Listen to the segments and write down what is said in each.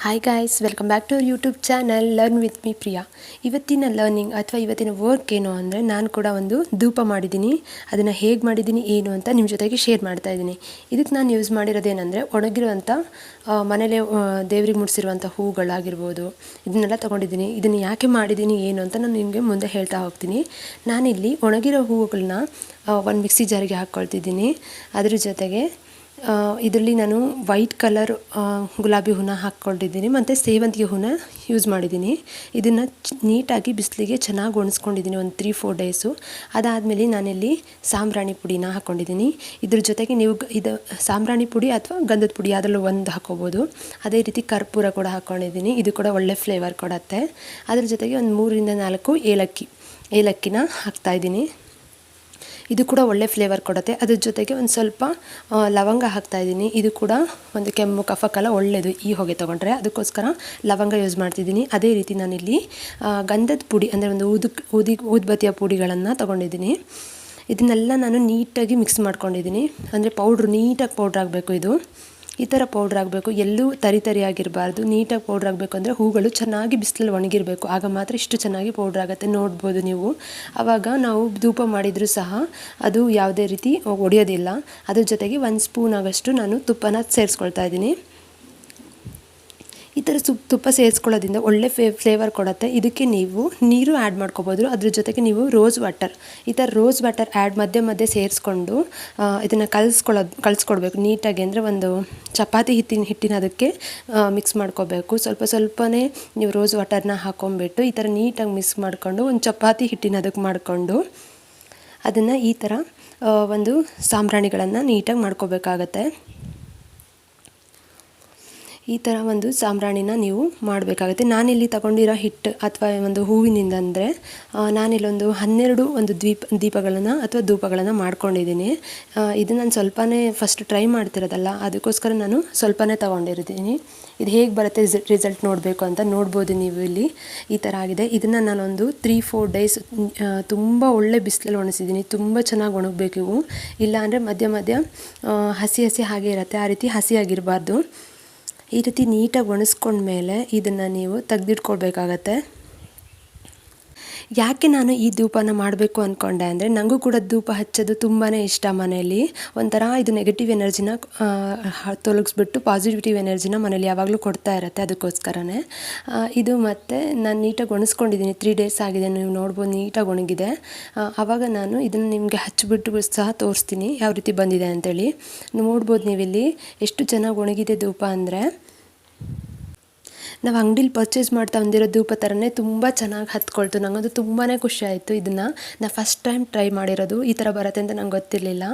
Hi guys, welcome back to our YouTube channel learn with me Priya. ಇವತ್ತಿನ learning ಅಥವಾ ಇವತ್ತಿನ work ಏನು ಅಂದರೆ, ನಾನು ಕೂಡ ಒಂದು ಧೂಪ ಮಾಡಿದ್ದೀನಿ. ಅದನ್ನು ಹೇಗೆ ಮಾಡಿದ್ದೀನಿ ಏನು ಅಂತ ನಿಮ್ಮ ಜೊತೆಗೆ ಶೇರ್ ಮಾಡ್ತಾ ಇದ್ದೀನಿ. ಇದಕ್ಕೆ ನಾನು ಯೂಸ್ ಮಾಡಿರೋದೇನೆಂದರೆ, ಒಣಗಿರುವಂಥ ಮನೇಲೆ ದೇವ್ರಿಗೆ ಮುಡಿಸಿರುವಂಥ ಹೂಗಳಾಗಿರ್ಬೋದು, ಇದನ್ನೆಲ್ಲ ತೊಗೊಂಡಿದ್ದೀನಿ. ಇದನ್ನು ಯಾಕೆ ಮಾಡಿದ್ದೀನಿ ಏನು ಅಂತ ನಾನು ನಿಮಗೆ ಮುಂದೆ ಹೇಳ್ತಾ ಹೋಗ್ತೀನಿ. ನಾನಿಲ್ಲಿ ಒಣಗಿರೋ ಹೂವುಗಳನ್ನ ಒಂದು ಮಿಕ್ಸಿ ಜಾರಿಗೆ ಹಾಕ್ಕೊಳ್ತಿದ್ದೀನಿ. ಅದ್ರ ಜೊತೆಗೆ ಇದರಲ್ಲಿ ನಾನು ವೈಟ್ ಕಲರ್ ಗುಲಾಬಿ ಹೂನ ಹಾಕ್ಕೊಂಡಿದ್ದೀನಿ ಮತ್ತು ಸೇವಂತಿಗೆ ಹೂನ ಯೂಸ್ ಮಾಡಿದ್ದೀನಿ. ಇದನ್ನು ನೀಟಾಗಿ ಬಿಸಿಲಿಗೆ ಚೆನ್ನಾಗಿ ಒಣಸ್ಕೊಂಡಿದ್ದೀನಿ ಒಂದು 3-4 ಡೇಸು. ಅದಾದಮೇಲೆ ನಾನಿಲ್ಲಿ ಸಾಂಬ್ರಾಣಿ ಪುಡಿನ ಹಾಕ್ಕೊಂಡಿದ್ದೀನಿ. ಇದ್ರ ಜೊತೆಗೆ ನೀವು ಇದು ಸಾಂಬ್ರಾಣಿ ಪುಡಿ ಅಥವಾ ಗಂಧದ ಪುಡಿ ಅದರಲ್ಲೂ ಒಂದು ಹಾಕ್ಕೋಬೋದು. ಅದೇ ರೀತಿ ಕರ್ಪೂರ ಕೂಡ ಹಾಕ್ಕೊಂಡಿದ್ದೀನಿ. ಇದು ಕೂಡ ಒಳ್ಳೆ ಫ್ಲೇವರ್ ಕೊಡುತ್ತೆ. ಅದ್ರ ಜೊತೆಗೆ ಒಂದು 3-4 ಏಲಕ್ಕಿನ ಹಾಕ್ತಾಯಿದ್ದೀನಿ. ಇದು ಕೂಡ ಒಳ್ಳೆ ಫ್ಲೇವರ್ ಕೊಡುತ್ತೆ. ಅದ್ರ ಜೊತೆಗೆ ಒಂದು ಸ್ವಲ್ಪ ಲವಂಗ ಹಾಕ್ತಾಯಿದ್ದೀನಿ. ಇದು ಕೂಡ ಒಂದು ಕೆಮ್ಮು ಕಫಕ್ಕೆಲ್ಲ ಒಳ್ಳೆಯದು ಈ ಹೊಗೆ ತೊಗೊಂಡ್ರೆ, ಅದಕ್ಕೋಸ್ಕರ ಲವಂಗ ಯೂಸ್ ಮಾಡ್ತಿದ್ದೀನಿ. ಅದೇ ರೀತಿ ನಾನಿಲ್ಲಿ ಗಂಧದ ಪುಡಿ ಅಂದರೆ ಒಂದು ಊದುಬತ್ತಿಯ ಪುಡಿಗಳನ್ನು ತೊಗೊಂಡಿದ್ದೀನಿ. ಇದನ್ನೆಲ್ಲ ನಾನು ನೀಟಾಗಿ ಮಿಕ್ಸ್ ಮಾಡ್ಕೊಂಡಿದ್ದೀನಿ. ಅಂದರೆ ನೀಟಾಗಿ ಪೌಡ್ರ್ ಆಗಬೇಕು. ಇದು ಈ ಥರ ಪೌಡ್ರ್ ಆಗಬೇಕು, ಎಲ್ಲೂ ತರಿಯಾಗಿರಬಾರ್ದು. ನೀಟಾಗಿ ಪೌಡ್ರ್ ಆಗಬೇಕು ಅಂದರೆ ಹೂಗಳು ಚೆನ್ನಾಗಿ ಬಿಸಿಲಲ್ಲಿ ಒಣಗಿರಬೇಕು. ಆಗ ಮಾತ್ರ ಇಷ್ಟು ಚೆನ್ನಾಗಿ ಪೌಡ್ರ್ ಆಗುತ್ತೆ. ನೋಡ್ಬೋದು ನೀವು. ಆವಾಗ ನಾವು ಧೂಪ ಮಾಡಿದರೂ ಸಹ ಅದು ಯಾವುದೇ ರೀತಿ ಒಡೆಯೋದಿಲ್ಲ. ಅದ್ರ ಜೊತೆಗೆ 1 ಸ್ಪೂನ್ ಆಗೋಷ್ಟು ನಾನು ತುಪ್ಪನ ಸೇರಿಸ್ಕೊಳ್ತಾ ಇದ್ದೀನಿ. ಈ ಥರ ತುಪ್ಪ ಸೇರಿಸ್ಕೊಳ್ಳೋದ್ರಿಂದ ಒಳ್ಳೆ ಫ್ಲೇವರ್ ಕೊಡುತ್ತೆ. ಇದಕ್ಕೆ ನೀವು ನೀರು ಆ್ಯಡ್ ಮಾಡ್ಕೋಬೋದು. ಅದ್ರ ಜೊತೆಗೆ ನೀವು ರೋಸ್ ವಾಟರ್ ಆ್ಯಡ್ ಮಧ್ಯೆ ಸೇರಿಸ್ಕೊಂಡು ಇದನ್ನು ಕಲಿಸ್ಕೊಡ್ಬೇಕು ನೀಟಾಗಿ. ಅಂದರೆ ಒಂದು ಚಪಾತಿ ಹಿಟ್ಟಿನ ಅದಕ್ಕೆ ಮಿಕ್ಸ್ ಮಾಡ್ಕೋಬೇಕು. ಸ್ವಲ್ಪನೇ ನೀವು ರೋಸ್ ವಾಟರ್ನ ಹಾಕ್ಕೊಂಬಿಟ್ಟು ಈ ಥರ ನೀಟಾಗಿ ಮಿಕ್ಸ್ ಮಾಡಿಕೊಂಡು ಒಂದು ಚಪಾತಿ ಹಿಟ್ಟಿನ ಅದಕ್ಕೆ ಮಾಡಿಕೊಂಡು ಅದನ್ನು ಈ ಥರ ಒಂದು ಸಾಂಬ್ರಾಣಿಗಳನ್ನು ನೀಟಾಗಿ ಮಾಡ್ಕೋಬೇಕಾಗತ್ತೆ. ಈ ಥರ ಒಂದು ಸಾಂಬ್ರಾಣಿನ ನೀವು ಮಾಡಬೇಕಾಗುತ್ತೆ. ನಾನಿಲ್ಲಿ ತಗೊಂಡಿರೋ ಹಿಟ್ಟು ಅಥವಾ ಒಂದು ಹೂವಿನಿಂದ ಅಂದರೆ ನಾನಿಲ್ಲೊಂದು 12 ದೀಪಗಳನ್ನು ಅಥವಾ ಧೂಪಗಳನ್ನು ಮಾಡ್ಕೊಂಡಿದ್ದೀನಿ. ಇದು ನಾನು ಸ್ವಲ್ಪನೇ ಫಸ್ಟ್ ಟ್ರೈ ಮಾಡ್ತಿರೋದಲ್ಲ, ಅದಕ್ಕೋಸ್ಕರ ನಾನು ಸ್ವಲ್ಪನೇ ತೊಗೊಂಡಿರ್ತೀನಿ. ಇದು ಹೇಗೆ ಬರುತ್ತೆ ರಿಸಲ್ಟ್ ನೋಡಬೇಕು ಅಂತ ನೋಡ್ಬೋದು ನೀವು. ಇಲ್ಲಿ ಈ ಥರ ಆಗಿದೆ. ಇದನ್ನು ನಾನೊಂದು 3-4 ಡೇಸ್ ತುಂಬ ಒಳ್ಳೆ ಬಿಸಿಲಲ್ಲಿ ಒಣಸಿದ್ದೀನಿ. ತುಂಬ ಚೆನ್ನಾಗಿ ಒಣಗಬೇಕು ಇವು. ಇಲ್ಲ ಅಂದರೆ ಮಧ್ಯ ಹಸಿ ಹಾಗೆ ಇರುತ್ತೆ. ಆ ರೀತಿ ಹಸಿಯಾಗಿರಬಾರ್ದು. ಈ ರೀತಿ ನೀಟಾಗಿ ಒಣಸ್ಕೊಂಡ್ಮೇಲೆ ಇದನ್ನು ನೀವು ತೆಗೆದಿಟ್ಕೊಳ್ಬೇಕಾಗತ್ತೆ. ಯಾಕೆ ನಾನು ಈ ಧೂಪನ ಮಾಡಬೇಕು ಅಂದ್ಕೊಂಡೆ ಅಂದರೆ, ನನಗೂ ಕೂಡ ಧೂಪ ಹಚ್ಚೋದು ತುಂಬಾ ಇಷ್ಟ. ಮನೆಯಲ್ಲಿ ಒಂಥರ ಇದು ನೆಗೆಟಿವ್ ಎನರ್ಜಿನ ತೊಲಗಿಸ್ಬಿಟ್ಟು ಪಾಸಿಟಿವ್ ಎನರ್ಜಿನ ಮನೇಲಿ ಯಾವಾಗಲೂ ಕೊಡ್ತಾ ಇರುತ್ತೆ. ಅದಕ್ಕೋಸ್ಕರನೇ ಇದು. ಮತ್ತು ನಾನು ನೀಟಾಗಿ ಒಣಸ್ಕೊಂಡಿದ್ದೀನಿ. 3 ಡೇಸ್ ಆಗಿದೆ. ನೀವು ನೋಡ್ಬೋದು ನೀಟಾಗಿ ಒಣಗಿದೆ. ಆವಾಗ ನಾನು ಇದನ್ನು ನಿಮಗೆ ಹಚ್ಚಿಬಿಟ್ಟು ಸಹ ತೋರಿಸ್ತೀನಿ ಯಾವ ರೀತಿ ಬಂದಿದೆ ಅಂಥೇಳಿ. ನೋಡ್ಬೋದು ನೀವಿಲ್ಲಿ ಎಷ್ಟು ಚೆನ್ನಾಗಿ ಒಣಗಿದೆ ಧೂಪ ಅಂದರೆ. ನಾವು ಅಂಗಡಿಲಿ ಪರ್ಚೇಸ್ ಮಾಡ್ತಾ ಬಂದಿರೋ ಧೂಪ ಥರನೇ ತುಂಬ ಚೆನ್ನಾಗಿ ಹತ್ಕೊಳ್ತು. ನನಗದು ತುಂಬಾ ಖುಷಿ ಆಯಿತು. ಇದನ್ನು ನಾನು ಫಸ್ಟ್ ಟೈಮ್ ಟ್ರೈ ಮಾಡಿರೋದು. ಈ ಥರ ಬರುತ್ತೆ ಅಂತ ನಂಗೆ ಗೊತ್ತಿರಲಿಲ್ಲ.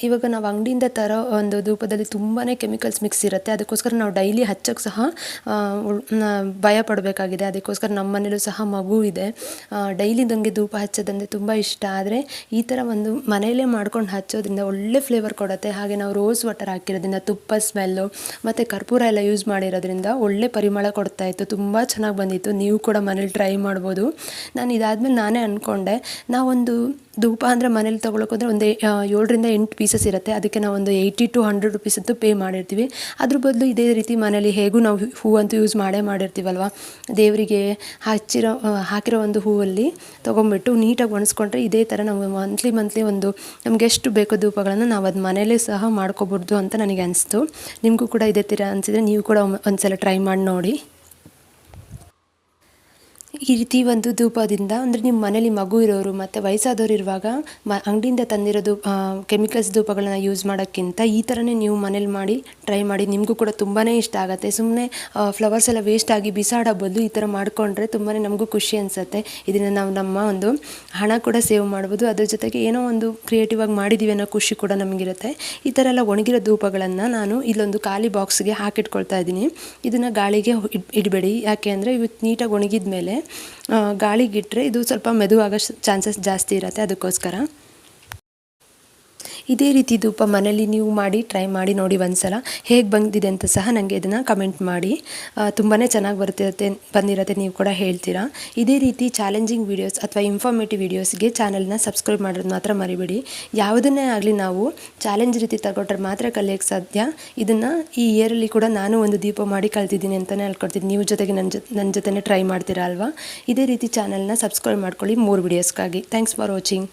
ಇವಾಗ ನಾವು ಅಂಗಡಿಯಿಂದ ತರೋ ಒಂದು ಧೂಪದಲ್ಲಿ ತುಂಬಾ ಕೆಮಿಕಲ್ಸ್ ಮಿಕ್ಸ್ ಇರುತ್ತೆ. ಅದಕ್ಕೋಸ್ಕರ ನಾವು ಡೈಲಿ ಹಚ್ಚೋಕ್ಕೆ ಸಹ ಭಯ ಪಡಬೇಕಾಗಿದೆ. ಅದಕ್ಕೋಸ್ಕರ ನಮ್ಮ ಮನೇಲೂ ಸಹ ಮಗು ಇದೆ. ಡೈಲಿ ನನಗೆ ಧೂಪ ಹಚ್ಚೋದಂದರೆ ತುಂಬ ಇಷ್ಟ. ಆದರೆ ಈ ಥರ ಒಂದು ಮನೆಯಲ್ಲೇ ಮಾಡ್ಕೊಂಡು ಹಚ್ಚೋದ್ರಿಂದ ಒಳ್ಳೆ ಫ್ಲೇವರ್ ಕೊಡುತ್ತೆ. ಹಾಗೆ ನಾವು ರೋಸ್ ವಾಟರ್ ಹಾಕಿರೋದ್ರಿಂದ ತುಪ್ಪ ಸ್ಮೆಲ್ಲು ಮತ್ತು ಕರ್ಪೂರ ಎಲ್ಲ ಯೂಸ್ ಮಾಡಿರೋದ್ರಿಂದ ಒಳ್ಳೆ ಪರಿಮಳ ಕೊಡ್ತಾಯಿತ್ತು. ತುಂಬ ಚೆನ್ನಾಗಿ ಬಂದಿತ್ತು. ನೀವು ಕೂಡ ಮನೇಲಿ ಟ್ರೈ ಮಾಡ್ಬೋದು. ನಾನು ಇದಾದಮೇಲೆ ನಾನೇ ಅಂದ್ಕೊಂಡೆ, ನಾವೊಂದು ಧೂಪ ಅಂದರೆ ಮನೇಲಿ ತೊಗೊಳಕೋದ್ರೆ ಒಂದು 7-8 ಪೀಸಸ್ ಇರುತ್ತೆ. ಅದಕ್ಕೆ ನಾವು ಒಂದು 80-100 ರುಪೀಸ್ ಅಂತೂ ಪೇ ಮಾಡಿರ್ತೀವಿ. ಅದ್ರ ಬದಲು ಇದೇ ರೀತಿ ಮನೇಲಿ ಹೇಗೂ ನಾವು ಹೂವಂತೂ ಯೂಸ್ ಮಾಡಿರ್ತೀವಲ್ವ, ದೇವರಿಗೆ ಹಾಕಿರೋ ಒಂದು ಹೂವಲ್ಲಿ ತೊಗೊಂಬಿಟ್ಟು ನೀಟಾಗಿ ಒಣಸ್ಕೊಂಡ್ರೆ ಇದೇ ಥರ ನಾವು ಮಂತ್ಲಿ ಒಂದು ನಮ್ಗೆ ಎಷ್ಟು ಬೇಕೋ ಧೂಪಗಳನ್ನು ನಾವು ಅದು ಮನೇಲೇ ಸಹ ಮಾಡ್ಕೊಬೋದು ಅಂತ ನನಗೆ ಅನಿಸ್ತು. ನಿಮಗೂ ಕೂಡ ಇದೇ ಥರ ಅನಿಸಿದರೆ ನೀವು ಕೂಡ ಒಂದ್ಸಲ ಟ್ರೈ ಮಾಡಿ ನೋಡಿ. ಈ ರೀತಿ ಒಂದು ಧೂಪದಿಂದ ಅಂದರೆ ನಿಮ್ಮ ಮನೇಲಿ ಮಗು ಇರೋರು ಮತ್ತು ವಯಸ್ಸಾದವ್ರು ಇರುವಾಗ ಅಂಗಡಿಯಿಂದ ತಂದಿರೋದು ಕೆಮಿಕಲ್ಸ್ ಧೂಪಗಳನ್ನ ಯೂಸ್ ಮಾಡೋಕ್ಕಿಂತ ಈ ಥರನೇ ನೀವು ಮನೇಲಿ ಮಾಡಿ ಟ್ರೈ ಮಾಡಿ. ನಿಮಗೂ ಕೂಡ ತುಂಬಾ ಇಷ್ಟ ಆಗುತ್ತೆ. ಸುಮ್ಮನೆ ಫ್ಲವರ್ಸ್ ಎಲ್ಲ ವೇಸ್ಟ್ ಆಗಿ ಬಿಸಾಡೋ ಬದಲು ಈ ಥರ ಮಾಡಿಕೊಂಡ್ರೆ ತುಂಬಾ ನಮಗೂ ಖುಷಿ ಅನಿಸುತ್ತೆ. ಇದನ್ನು ನಾವು ನಮ್ಮ ಒಂದು ಹಣ ಕೂಡ ಸೇವ್ ಮಾಡ್ಬೋದು. ಅದ್ರ ಜೊತೆಗೆ ಏನೋ ಒಂದು ಕ್ರಿಯೇಟಿವ್ ಆಗಿ ಮಾಡಿದ್ದೀವಿ ಅನ್ನೋ ಖುಷಿ ಕೂಡ ನಮಗಿರುತ್ತೆ. ಈ ಥರ ಎಲ್ಲ ಒಣಗಿರೋ ಧೂಪಗಳನ್ನು ನಾನು ಇಲ್ಲೊಂದು ಖಾಲಿ ಬಾಕ್ಸ್ಗೆ ಹಾಕಿಟ್ಕೊಳ್ತಾ ಇದ್ದೀನಿ. ಇದನ್ನು ಗಾಳಿಗೆ ಇಡಬೇಡಿ. ಯಾಕೆ ಅಂದರೆ ಇವು ನೀಟಾಗಿ ಒಣಗಿದ ಮೇಲೆ ಗಾಳಿಗಿಟ್ಟರೆ ಇದು ಸ್ವಲ್ಪ ಮೆದು ಆಗೋ ಚಾನ್ಸಸ್ ಜಾಸ್ತಿ ಇರುತ್ತೆ. ಅದಕ್ಕೋಸ್ಕರ ಇದೇ ರೀತಿ ಧೂಪ ಮನೇಲಿ ನೀವು ಮಾಡಿ ಟ್ರೈ ಮಾಡಿ ನೋಡಿ ಒಂದ್ಸಲ ಹೇಗೆ ಬಂದಿದೆ ಅಂತ ಸಹ ನನಗೆ ಇದನ್ನು ಕಮೆಂಟ್ ಮಾಡಿ. ತುಂಬಾ ಚೆನ್ನಾಗಿ ಬಂದಿರುತ್ತೆ, ನೀವು ಕೂಡ ಹೇಳ್ತೀರಾ. ಇದೇ ರೀತಿ ಚಾಲೆಂಜಿಂಗ್ ವೀಡಿಯೋಸ್ ಅಥವಾ ಇನ್ಫಾರ್ಮೇಟಿವ್ ವೀಡಿಯೋಸ್ಗೆ ಚಾನಲ್ನ ಸಬ್ಸ್ಕ್ರೈಬ್ ಮಾಡೋದು ಮಾತ್ರ ಮರಿಬೇಡಿ. ಯಾವುದನ್ನೇ ಆಗಲಿ ನಾವು ಚಾಲೆಂಜ್ ರೀತಿ ತಗೊಂಡ್ರೆ ಮಾತ್ರ ಕಲಿಯೋಕ್ಕೆ ಸಾಧ್ಯ. ಇದನ್ನು ಈ ಇಯರಲ್ಲಿ ಕೂಡ ನಾನು ಒಂದು ದೀಪ ಮಾಡಿ ಕಲ್ತಿದ್ದೀನಿ ಅಂತಲೇ ಹೇಳ್ಕೊಡ್ತೀನಿ. ನೀವು ಜೊತೆಗೆ ನನ್ನ ಜೊತೆನೇ ಟ್ರೈ ಮಾಡ್ತೀರಾ ಅಲ್ವಾ. ಇದೇ ರೀತಿ ಚಾನಲ್ನ ಸಬ್ಸ್ಕ್ರೈಬ್ ಮಾಡ್ಕೊಳ್ಳಿ 3 ವೀಡಿಯೋಸ್ಗಾಗಿ. Thanks for watching.